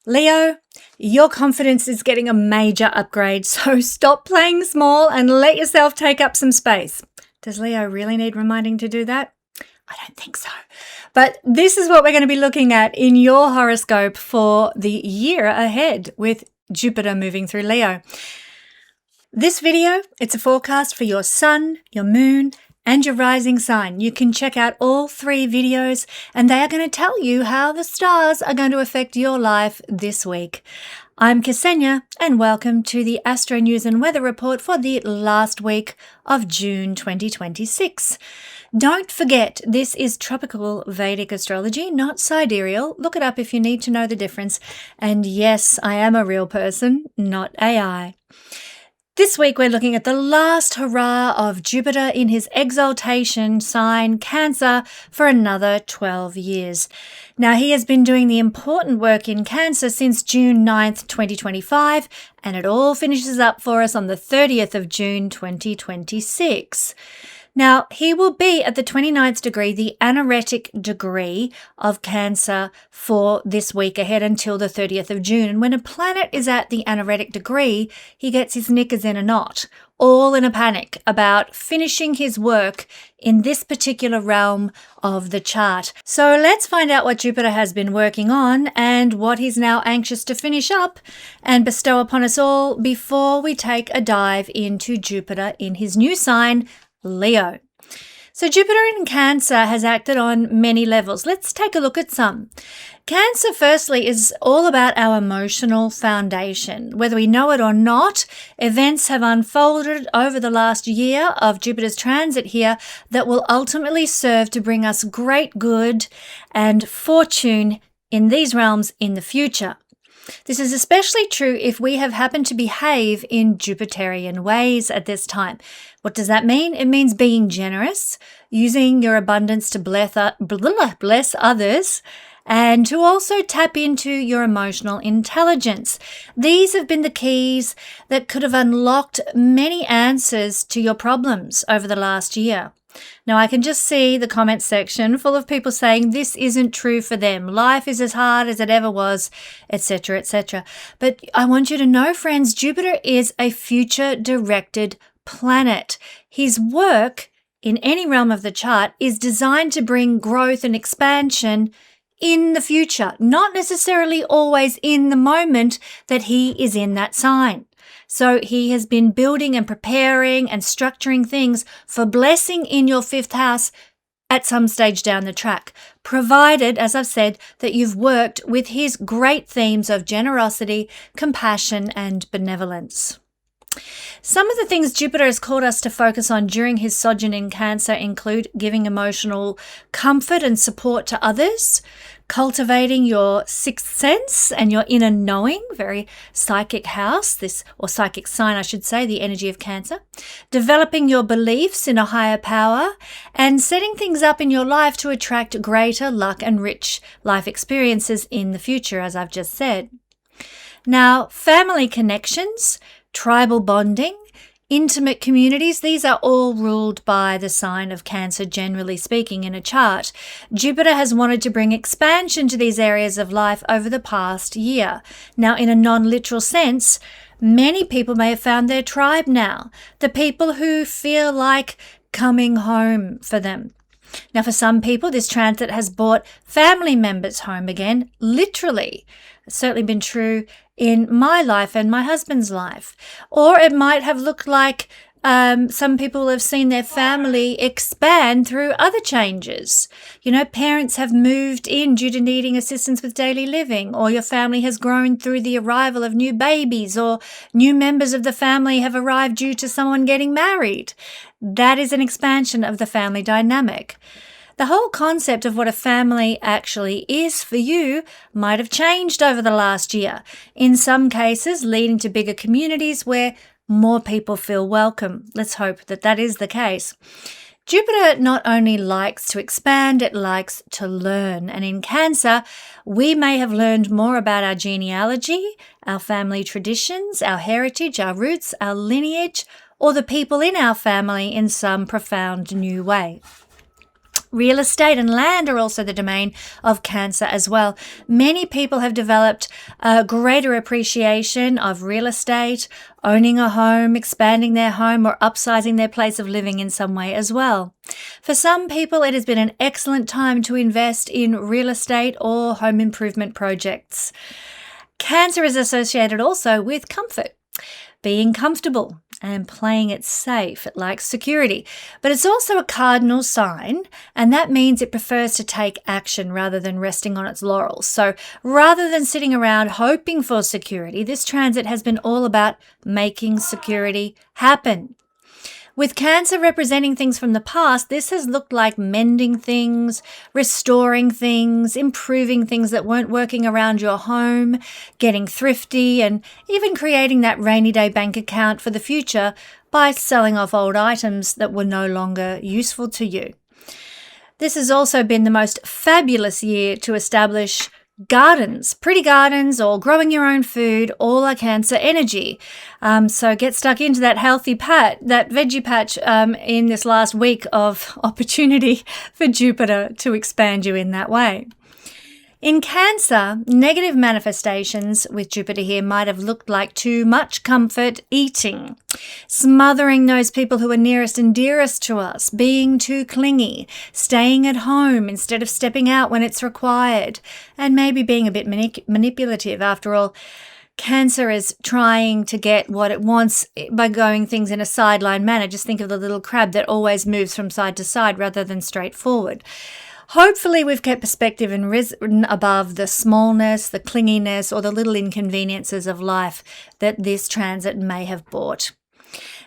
Leo, your confidence is getting a major upgrade, so stop playing small and let yourself take up some space. Does Leo really need reminding to do that? I don't think so. But this is what we're going to be looking at in your horoscope for the year ahead with Jupiter moving through Leo. This video, it's a forecast for your sun, your moon, and your rising sign. You can check out all 3 videos and they are going to tell you how the stars are going to affect your life this week. I'm Kesenya and welcome to the Astro News and Weather Report for the last week of June 2026. Don't forget, this is tropical Vedic astrology, not sidereal. Look it up if you need to know the difference. And yes, I am a real person, not AI. This week we're looking at the last hurrah of Jupiter in his exaltation sign Cancer for another 12 years. Now he has been doing the important work in Cancer since June 9th, 2025, and it all finishes up for us on the 30th of June 2026. Now, he will be at the 29th degree, the anaretic degree of Cancer for this week ahead until the 30th of June. And when a planet is at the anaretic degree, he gets his knickers in a knot, all in a panic about finishing his work in this particular realm of the chart. So let's find out what Jupiter has been working on and what he's now anxious to finish up and bestow upon us all before we take a dive into Jupiter in his new sign, Leo. So Jupiter in Cancer has acted on many levels. Let's take a look at some. Cancer, firstly, is all about our emotional foundation. Whether we know it or not, events have unfolded over the last year of Jupiter's transit here that will ultimately serve to bring us great good and fortune in these realms in the future. This is especially true if we have happened to behave in Jupiterian ways at this time. What does that mean? It means being generous, using your abundance to bless others, and to also tap into your emotional intelligence. These have been the keys that could have unlocked many answers to your problems over the last year. Now, I can just see the comment section full of people saying this isn't true for them. Life is as hard as it ever was, etc., etc. But I want you to know, friends, Jupiter is a future-directed planet. His work in any realm of the chart is designed to bring growth and expansion in the future, not necessarily always in the moment that he is in that sign. So he has been building and preparing and structuring things for blessing in your 5th house at some stage down the track, provided, as I've said, that you've worked with his great themes of generosity, compassion, and benevolence. Some of the things Jupiter has called us to focus on during his sojourn in Cancer include giving emotional comfort and support to others, cultivating your 6th sense and your inner knowing, very psychic house, or psychic sign, I should say, the energy of Cancer, developing your beliefs in a higher power, and setting things up in your life to attract greater luck and rich life experiences in the future, as I've just said. Now, family connections, tribal bonding, intimate communities, these are all ruled by the sign of Cancer, generally speaking, in a chart. Jupiter has wanted to bring expansion to these areas of life over the past year. Now, in a non-literal sense, many people may have found their tribe now, the people who feel like coming home for them. Now, for some people, this transit has brought family members home again, literally. It's certainly been true in my life and my husband's life. Or it might have looked like some people have seen their family expand through other changes. You know, parents have moved in due to needing assistance with daily living, or your family has grown through the arrival of new babies, or new members of the family have arrived due to someone getting married. That is an expansion of the family dynamic. The whole concept of what a family actually is for you might have changed over the last year, in some cases leading to bigger communities where more people feel welcome. Let's hope that that is the case. Jupiter not only likes to expand, it likes to learn. And in Cancer, we may have learned more about our genealogy, our family traditions, our heritage, our roots, our lineage, or the people in our family in some profound new way. Real estate and land are also the domain of Cancer as well. Many people have developed a greater appreciation of real estate, owning a home, expanding their home, or upsizing their place of living in some way as well. For some people, it has been an excellent time to invest in real estate or home improvement projects. Cancer is associated also with comfort. Being comfortable and playing it safe. It likes security. But it's also a cardinal sign, and that means it prefers to take action rather than resting on its laurels. So rather than sitting around hoping for security, this transit has been all about making security happen. With Cancer representing things from the past, this has looked like mending things, restoring things, improving things that weren't working around your home, getting thrifty, and even creating that rainy day bank account for the future by selling off old items that were no longer useful to you. This has also been the most fabulous year to establish gardens, pretty gardens, or growing your own food, all are Cancer energy. So get stuck into that healthy that veggie patch in this last week of opportunity for Jupiter to expand you in that way. In Cancer, negative manifestations with Jupiter here might have looked like too much comfort eating, smothering those people who are nearest and dearest to us, being too clingy, staying at home instead of stepping out when it's required, and maybe being a bit manipulative. After all, Cancer is trying to get what it wants by going things in a sideline manner. Just think of the little crab that always moves from side to side rather than straight forward. Hopefully we've kept perspective and risen above the smallness, the clinginess, or the little inconveniences of life that this transit may have brought.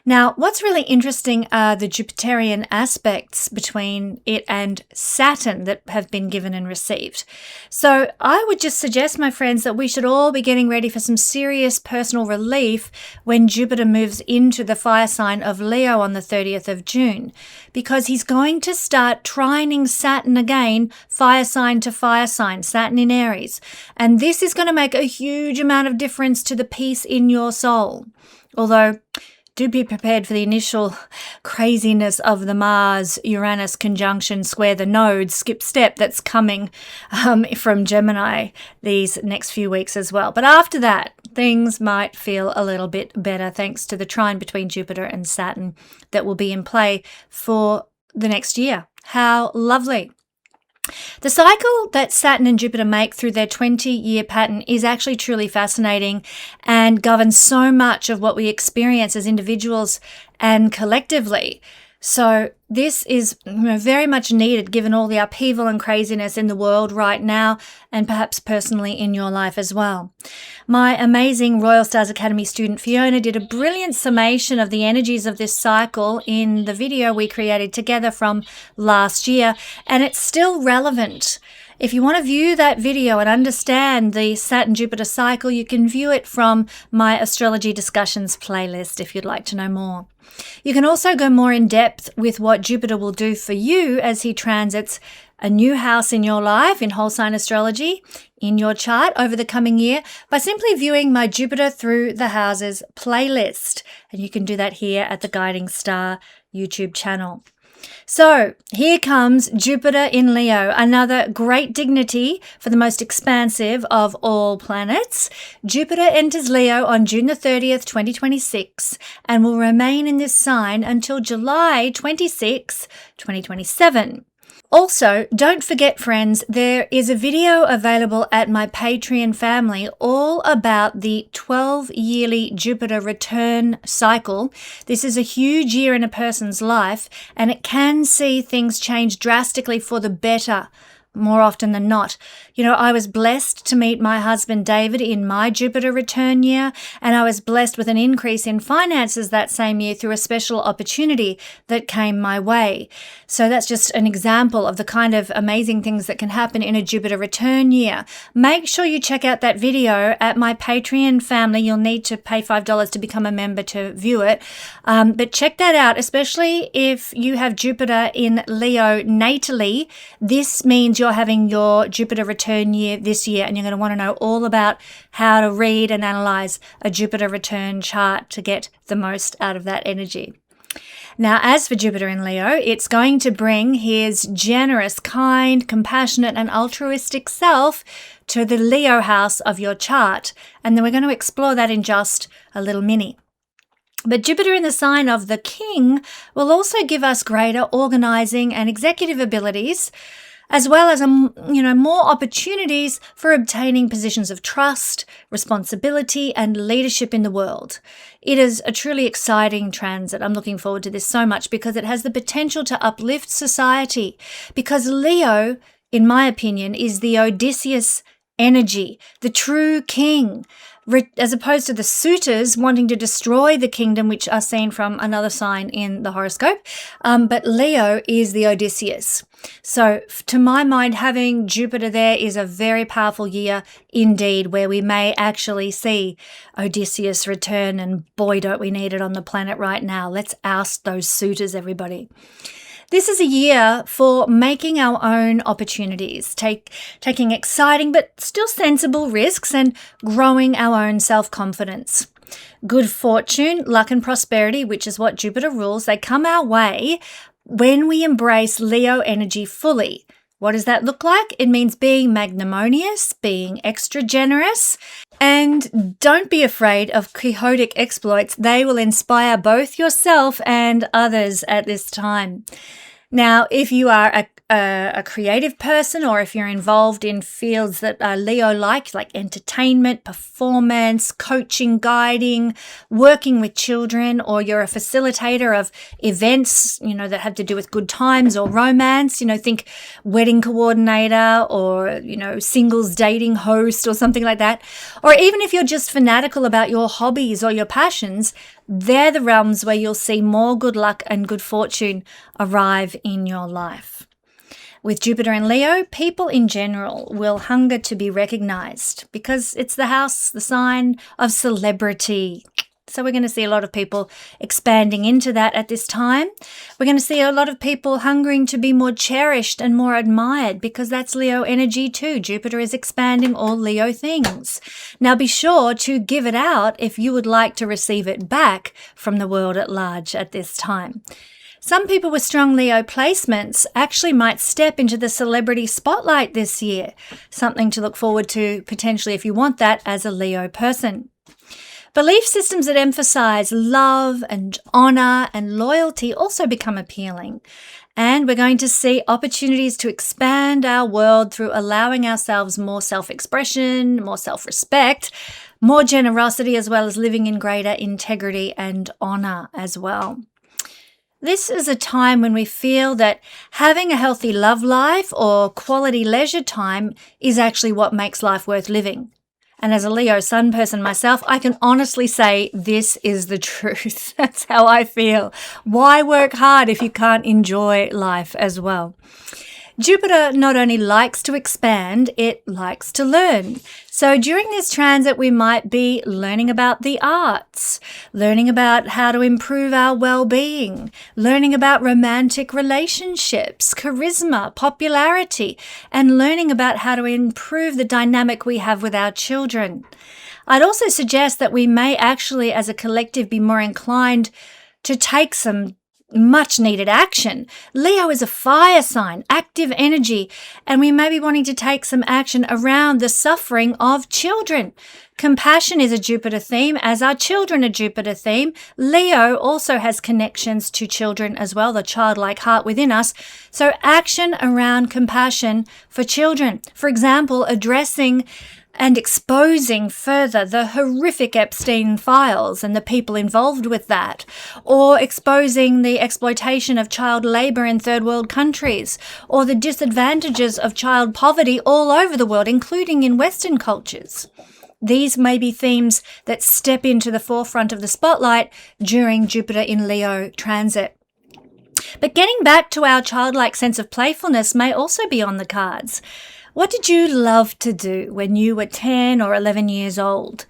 Now, what's really interesting are the Jupiterian aspects between it and Saturn that have been given and received. So I would just suggest, my friends, that we should all be getting ready for some serious personal relief when Jupiter moves into the fire sign of Leo on the 30th of June, because he's going to start trining Saturn again, fire sign to fire sign, Saturn in Aries. And this is going to make a huge amount of difference to the peace in your soul. Although, do be prepared for the initial craziness of the Mars-Uranus conjunction square the node skip step that's coming from Gemini these next few weeks as well. But after that, things might feel a little bit better thanks to the trine between Jupiter and Saturn that will be in play for the next year. How lovely. The cycle that Saturn and Jupiter make through their 20-year pattern is actually truly fascinating and governs so much of what we experience as individuals and collectively. So this is very much needed given all the upheaval and craziness in the world right now, and perhaps personally in your life as well. My amazing Royal Stars Academy student Fiona did a brilliant summation of the energies of this cycle in the video we created together from last year, and it's still relevant. If you want to view that video and understand the Saturn-Jupiter cycle, you can view it from my Astrology Discussions playlist if you'd like to know more. You can also go more in depth with what Jupiter will do for you as he transits a new house in your life in whole sign astrology in your chart over the coming year by simply viewing my Jupiter Through the Houses playlist. And you can do that here at the Guiding Star YouTube channel. So here comes Jupiter in Leo, another great dignity for the most expansive of all planets. Jupiter enters Leo on June the 30th, 2026, and will remain in this sign until July 26, 2027. Also, don't forget, friends, there is a video available at my Patreon family all about the 12-yearly Jupiter return cycle. This is a huge year in a person's life, and it can see things change drastically for the better more often than not. You know, I was blessed to meet my husband David in my Jupiter return year, and I was blessed with an increase in finances that same year through a special opportunity that came my way. So that's just an example of the kind of amazing things that can happen in a Jupiter return year. Make sure you check out that video at my Patreon family. You'll need to pay $5 to become a member to view it. But check that out, especially if you have Jupiter in Leo natally. This means you're having your Jupiter return year this year, and you're going to want to know all about how to read and analyze a Jupiter return chart to get the most out of that energy. Now, as for Jupiter in Leo, it's going to bring his generous, kind, compassionate, and altruistic self to the Leo house of your chart. And then we're going to explore that in just a little mini. But Jupiter in the sign of the King will also give us greater organizing and executive abilities, as well as more opportunities for obtaining positions of trust, responsibility, and leadership in the world. It is a truly exciting transit. I'm looking forward to this so much because it has the potential to uplift society. Because Leo, in my opinion, is the Odysseus energy, the true king, as opposed to the suitors wanting to destroy the kingdom, which are seen from another sign in the horoscope. But Leo is the Odysseus. So to my mind, having Jupiter there is a very powerful year indeed, where we may actually see Odysseus return, and boy, don't we need it on the planet right now. Let's oust those suitors, everybody. This is a year for making our own opportunities, taking exciting but still sensible risks, and growing our own self-confidence. Good fortune, luck and prosperity, which is what Jupiter rules, they come our way when we embrace Leo energy fully. What does that look like? It means being magnanimous, being extra generous, and don't be afraid of quixotic exploits. They will inspire both yourself and others at this time. Now, if you are a creative person, or if you're involved in fields that are Leo-like, like entertainment, performance, coaching, guiding, working with children, or you're a facilitator of events, that have to do with good times or romance, think wedding coordinator or, singles dating host or something like that. Or even if you're just fanatical about your hobbies or your passions, they're the realms where you'll see more good luck and good fortune arrive in your life. With Jupiter in Leo, people in general will hunger to be recognized because it's the house, the sign of celebrity. So we're going to see a lot of people expanding into that at this time. We're going to see a lot of people hungering to be more cherished and more admired because that's Leo energy too. Jupiter is expanding all Leo things. Now be sure to give it out if you would like to receive it back from the world at large at this time. Some people with strong Leo placements actually might step into the celebrity spotlight this year. Something to look forward to potentially if you want that as a Leo person. Belief systems that emphasize love and honor and loyalty also become appealing. And we're going to see opportunities to expand our world through allowing ourselves more self-expression, more self-respect, more generosity, as well as living in greater integrity and honor as well. This is a time when we feel that having a healthy love life or quality leisure time is actually what makes life worth living. And as a Leo sun person myself, I can honestly say this is the truth. That's how I feel. Why work hard if you can't enjoy life as well? Jupiter not only likes to expand, it likes to learn. So during this transit, we might be learning about the arts, learning about how to improve our well-being, learning about romantic relationships, charisma, popularity, and learning about how to improve the dynamic we have with our children. I'd also suggest that we may actually, as a collective, be more inclined to take some much needed action. Leo is a fire sign, active energy, and we may be wanting to take some action around the suffering of children. Compassion is a Jupiter theme, as are children a Jupiter theme. Leo also has connections to children as well, the childlike heart within us. So action around compassion for children. For example, addressing and exposing further the horrific Epstein files and the people involved with that, or exposing the exploitation of child labour in third world countries, or the disadvantages of child poverty all over the world, including in Western cultures. These may be themes that step into the forefront of the spotlight during Jupiter in Leo transit. But getting back to our childlike sense of playfulness may also be on the cards. What did you love to do when you were 10 or 11 years old?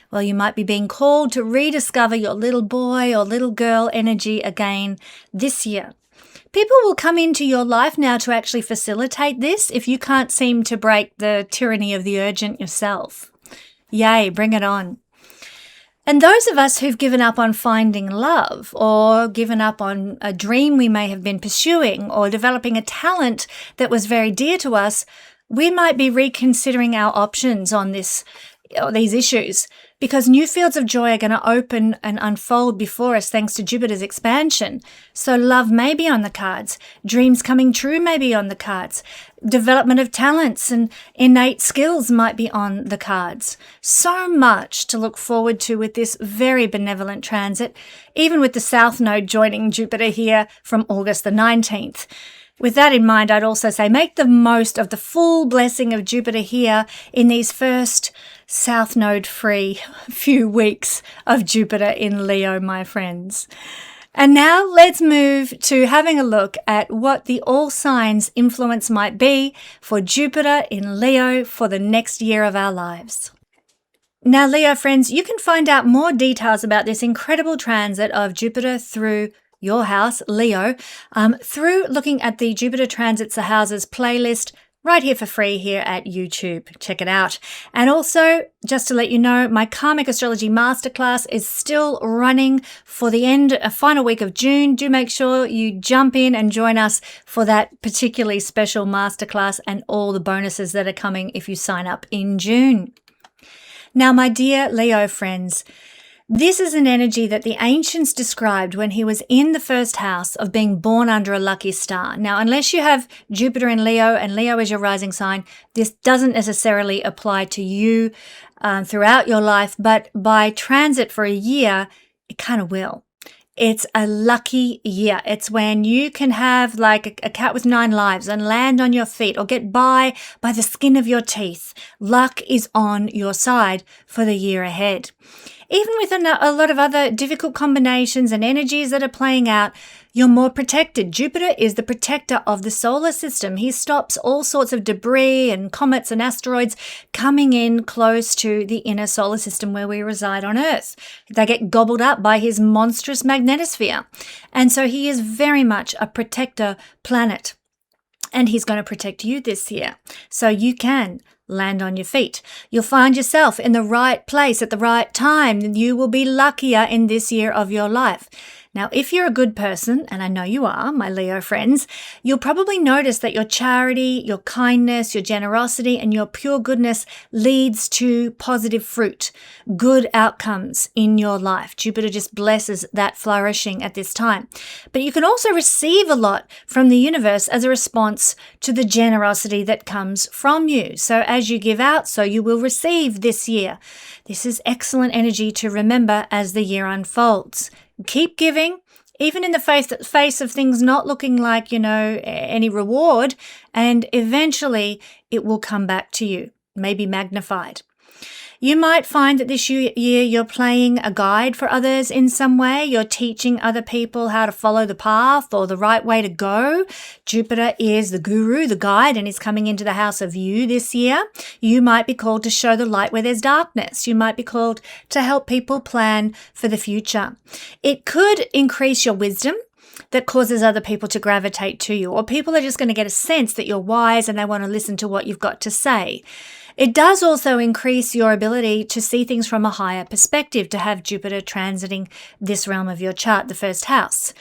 Well, you might be being called to rediscover your little boy or little girl energy again this year. People will come into your life now to actually facilitate this if you can't seem to break the tyranny of the urgent yourself. Yay, bring it on. And those of us who've given up on finding love or given up on a dream we may have been pursuing or developing a talent that was very dear to us, we might be reconsidering our options on these issues, because new fields of joy are going to open and unfold before us thanks to Jupiter's expansion. So love may be on the cards. Dreams coming true may be on the cards. Development of talents and innate skills might be on the cards. So much to look forward to with this very benevolent transit, even with the South Node joining Jupiter here from August the 19th. With that in mind, I'd also say make the most of the full blessing of Jupiter here in these first South Node free few weeks of Jupiter in Leo, my friends. And now let's move to having a look at what the all signs influence might be for Jupiter in Leo for the next year of our lives. Now, Leo friends, you can find out more details about this incredible transit of Jupiter through your house, Leo, through looking at the Jupiter Transits the Houses playlist right here for free here at YouTube. Check it out. And also, just to let you know, my Karmic Astrology Masterclass is still running for the final week of June. Do make sure you jump in and join us for that particularly special masterclass and all the bonuses that are coming if you sign up in June. Now, my dear Leo friends, this is an energy that the ancients described when he was in the first house of being born under a lucky star. Now, unless you have Jupiter in Leo and Leo is your rising sign, this doesn't necessarily apply to you throughout your life, but by transit for a year, it kind of will. It's a lucky year. It's when you can have like a cat with 9 lives and land on your feet or get by the skin of your teeth. Luck is on your side for the year ahead. Even with a lot of other difficult combinations and energies that are playing out, you're more protected. Jupiter is the protector of the solar system. He stops all sorts of debris and comets and asteroids coming in close to the inner solar system where we reside on Earth. They get gobbled up by his monstrous magnetosphere. And so he is very much a protector planet. And he's going to protect you this year. So you can land on your feet. You'll find yourself in the right place at the right time. You will be luckier in this year of your life. Now, if you're a good person, and I know you are, my Leo friends, you'll probably notice that your charity, your kindness, your generosity, and your pure goodness leads to positive fruit, good outcomes in your life. Jupiter just blesses that flourishing at this time. But you can also receive a lot from the universe as a response to the generosity that comes from you. So as you give out, so you will receive this year. This is excellent energy to remember as the year unfolds. Keep giving, even in the face of things not looking like, any reward, and eventually it will come back to you, maybe magnified. You might find that this year you're playing a guide for others in some way. You're teaching other people how to follow the path or the right way to go. Jupiter is the guru, the guide, and is coming into the house of you this year. You might be called to show the light where there's darkness. You might be called to help people plan for the future. It could increase your wisdom that causes other people to gravitate to you, or people are just going to get a sense that you're wise and they want to listen to what you've got to say. It does also increase your ability to see things from a higher perspective, to have Jupiter transiting this realm of your chart, the first house.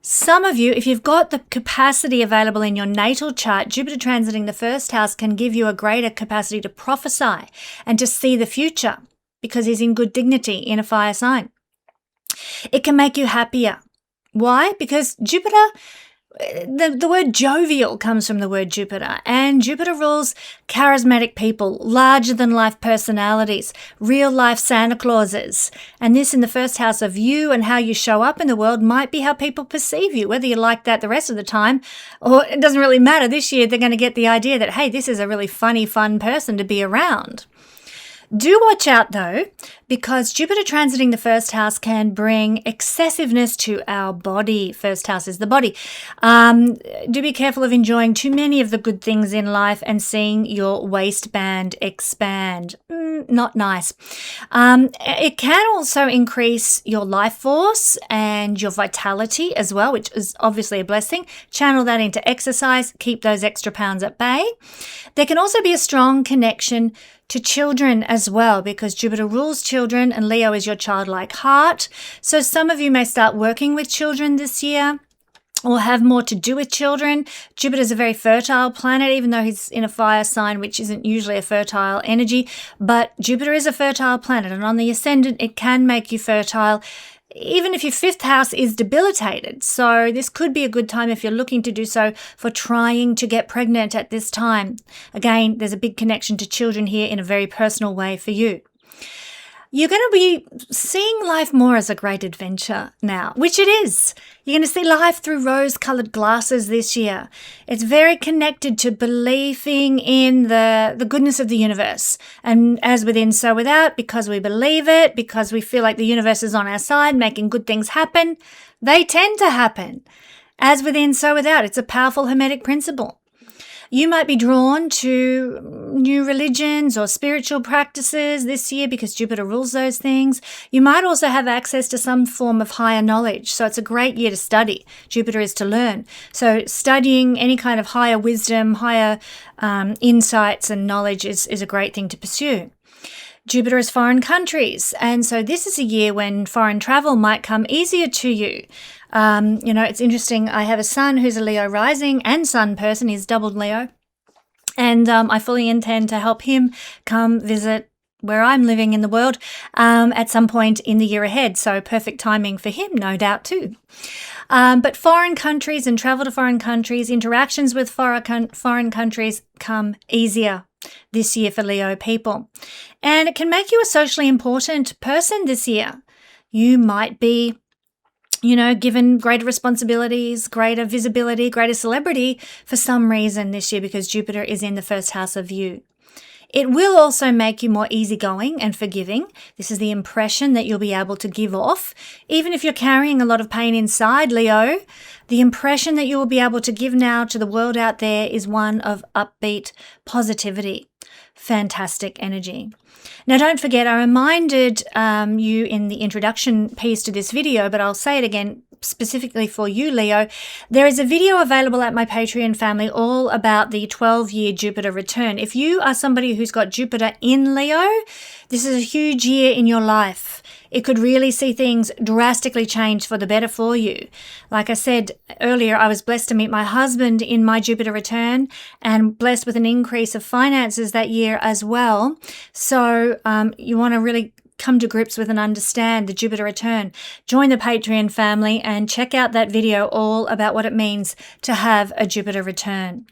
Some of you, if you've got the capacity available in your natal chart, Jupiter transiting the first house can give you a greater capacity to prophesy and to see the future because he's in good dignity in a fire sign. It can make you happier. Why? Because Jupiter, the word jovial comes from the word Jupiter, and Jupiter rules charismatic people, larger-than-life personalities, real-life Santa Clauses. And this in the first house of you and how you show up in the world might be how people perceive you, whether you like that the rest of the time, or it doesn't really matter. This year they're going to get the idea that, hey, this is a really funny, fun person to be around. Do watch out, though, because Jupiter transiting the first house can bring excessiveness to our body. First house is the body. Do be careful of enjoying too many of the good things in life and seeing your waistband expand. Not nice. It can also increase your life force and your vitality as well, which is obviously a blessing. Channel that into exercise. Keep those extra pounds at bay. There can also be a strong connection to children as well, because Jupiter rules children children, and Leo is your childlike heart. So some of you may start working with children this year or have more to do with children. Jupiter is a very fertile planet, even though he's in a fire sign, which isn't usually a fertile energy. But Jupiter is a fertile planet, and on the ascendant, it can make you fertile, even if your 5th house is debilitated. So this could be a good time if you're looking to do so for trying to get pregnant at this time. Again, there's a big connection to children here in a very personal way for you. You're going to be seeing life more as a great adventure now, which it is. You're going to see life through rose-colored glasses this year. It's very connected to believing in the goodness of the universe. And as within, so without, because we believe it, because we feel like the universe is on our side, making good things happen, they tend to happen. As within, so without. It's a powerful Hermetic principle. You might be drawn to new religions or spiritual practices this year because Jupiter rules those things. You might also have access to some form of higher knowledge. So it's a great year to study. Jupiter is to learn. So studying any kind of higher wisdom, higher insights and knowledge is a great thing to pursue. Jupiter is foreign countries, and so this is a year when foreign travel might come easier to you. It's interesting. I have a son who's a Leo rising and sun person. He's doubled Leo, and I fully intend to help him come visit where I'm living in the world at some point in the year ahead. So perfect timing for him, no doubt too. But foreign countries and travel to foreign countries, interactions with foreign countries come easier this year for Leo people. And it can make you a socially important person this year. You might be, given greater responsibilities, greater visibility, greater celebrity for some reason this year because Jupiter is in the 1st house of you. It will also make you more easygoing and forgiving. This is the impression that you'll be able to give off. Even if you're carrying a lot of pain inside, Leo, the impression that you will be able to give now to the world out there is one of upbeat positivity. Fantastic energy. Now, don't forget, I reminded you in the introduction piece to this video, but I'll say it again specifically for you, Leo. There is a video available at my Patreon family all about the 12-year Jupiter return. If you are somebody who's got Jupiter in Leo, this is a huge year in your life. It could really see things drastically change for the better for you. Like I said earlier, I was blessed to meet my husband in my Jupiter return and blessed with an increase of finances that year as well. So you want to really come to grips with and understand the Jupiter return. Join the Patreon family and check out that video all about what it means to have a Jupiter return.